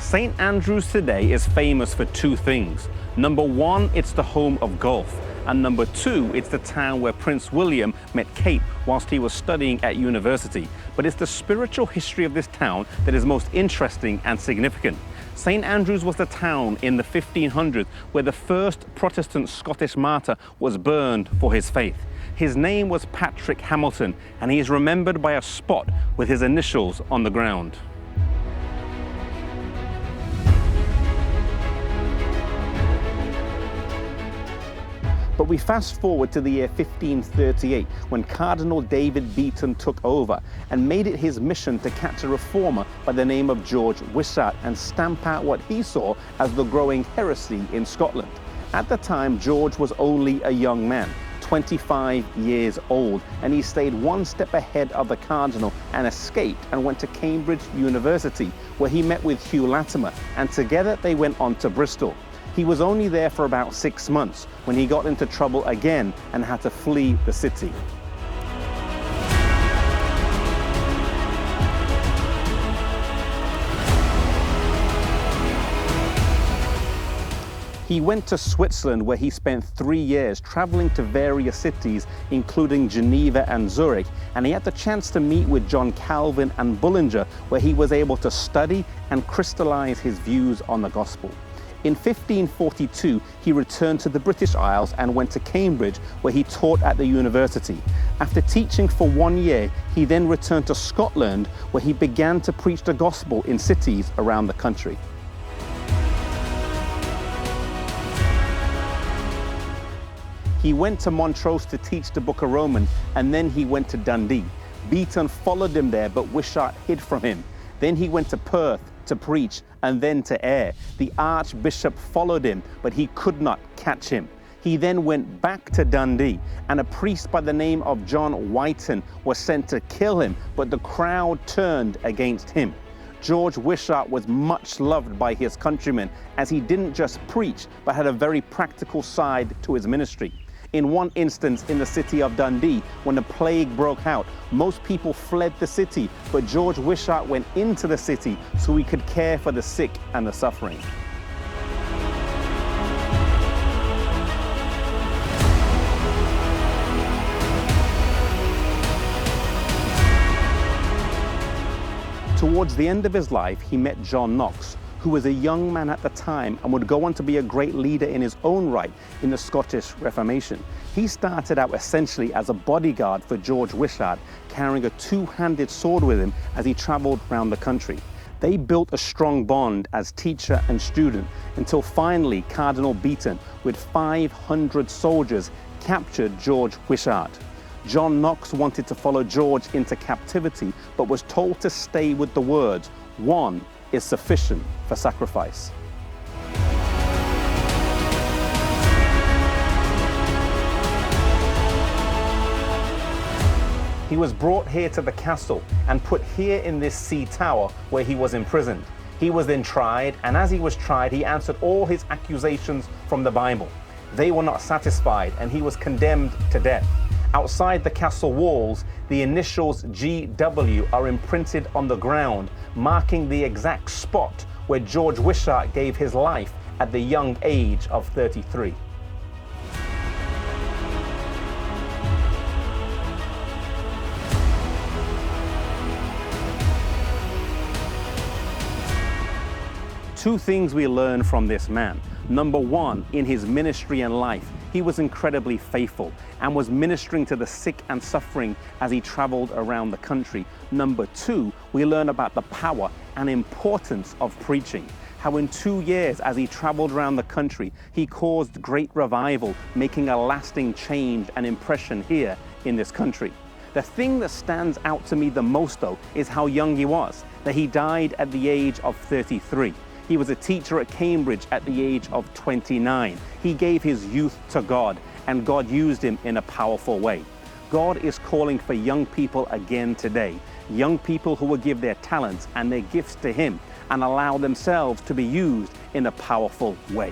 St. Andrews today is famous for two things. Number one, it's the home of golf. And number two, it's the town where Prince William met Kate whilst he was studying at university. But it's the spiritual history of this town that is most interesting and significant. St. Andrews was the town in the 1500s where the first Protestant Scottish martyr was burned for his faith. His name was Patrick Hamilton, and he is remembered by a spot with his initials on the ground. But we fast forward to the year 1538, when Cardinal David Beaton took over and made it his mission to catch a reformer by the name of George Wishart and stamp out what he saw as the growing heresy in Scotland. At the time, George was only a young man, 25 years old, and he stayed one step ahead of the cardinal and escaped and went to Cambridge University, where he met with Hugh Latimer, and together they went on to Bristol. He was only there for about 6 months when he got into trouble again and had to flee the city. He went to Switzerland, where he spent 3 years traveling to various cities, including Geneva and Zurich, and he had the chance to meet with John Calvin and Bullinger, where he was able to study and crystallize his views on the gospel. In 1542, he returned to the British Isles and went to Cambridge, where he taught at the university. After teaching for 1 year, he then returned to Scotland, where he began to preach the gospel in cities around the country. He went to Montrose to teach the Book of Romans, and then he went to Dundee. Beaton followed him there, but Wishart hid from him. Then he went to Perth to preach, and then to Ayr. The Archbishop followed him, but he could not catch him. He then went back to Dundee, and a priest by the name of John Whiten was sent to kill him, but the crowd turned against him. George Wishart was much loved by his countrymen, as he didn't just preach, but had a very practical side to his ministry. In one instance in the city of Dundee, when the plague broke out, most people fled the city, but George Wishart went into the city so he could care for the sick and the suffering. Towards the end of his life, he met John Knox, who was a young man at the time and would go on to be a great leader in his own right in the Scottish Reformation. He started out essentially as a bodyguard for George Wishart, carrying a two-handed sword with him as he traveled around the country. They built a strong bond as teacher and student until finally Cardinal Beaton, with 500 soldiers, captured George Wishart. John Knox wanted to follow George into captivity, but was told to stay with the words, "One is sufficient for sacrifice." He was brought here to the castle and put here in this sea tower where he was imprisoned. He was then tried, and as he was tried, he answered all his accusations from the Bible. They were not satisfied, and he was condemned to death. Outside the castle walls, the initials GW are imprinted on the ground, marking the exact spot where George Wishart gave his life at the young age of 33. Two things we learn from this man. Number one, in his ministry and life, he was incredibly faithful and was ministering to the sick and suffering as he traveled around the country. Number two, we learn about the power and importance of preaching. How in 2 years, as he traveled around the country, he caused great revival, making a lasting change and impression here in this country. The thing that stands out to me the most, though, is how young he was, that he died at the age of 33. He was a teacher at Cambridge at the age of 29. He gave his youth to God, and God used him in a powerful way. God is calling for young people again today, young people who will give their talents and their gifts to Him and allow themselves to be used in a powerful way.